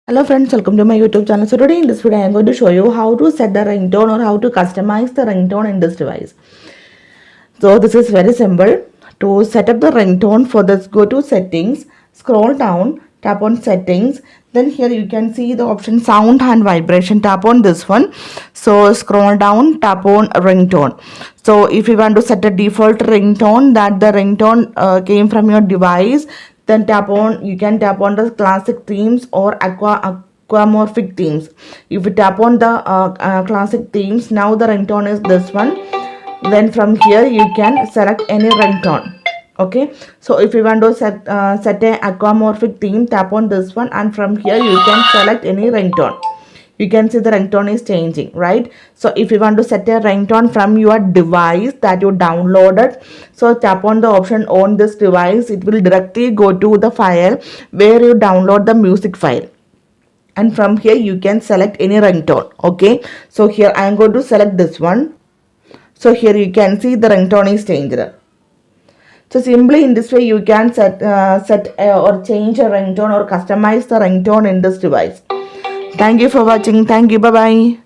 Hello friends, welcome to my YouTube channel. So today in this video I am going to show you how to set the ringtone or how to customize the ringtone in this device. So this is very simple. To set up the ringtone, for this go to settings, scroll down, tap on settings, then here you can see the option sound and vibration. Tap on this one. So scroll down, tap on ringtone. So if you want to set a default ringtone that the ringtone came from your device, then you can tap on the classic themes or aquamorphic themes. If you tap on the classic themes, now the ringtone is this one. Then from here you can select any ringtone. Okay, so if you want to set a aquamorphic theme, tap on this one, and from here you can select any ringtone. You can see the ringtone is changing, right? So if you want to set a ringtone from your device that you downloaded, so tap on the option on this device. It will directly go to the file where you download the music file, and from here you can select any ringtone. Okay, so here I am going to select this one. So here you can see the ringtone is changed. So simply in this way you can set or change a ringtone or customize the ringtone in this device. Thank you for watching. Thank you. Bye bye.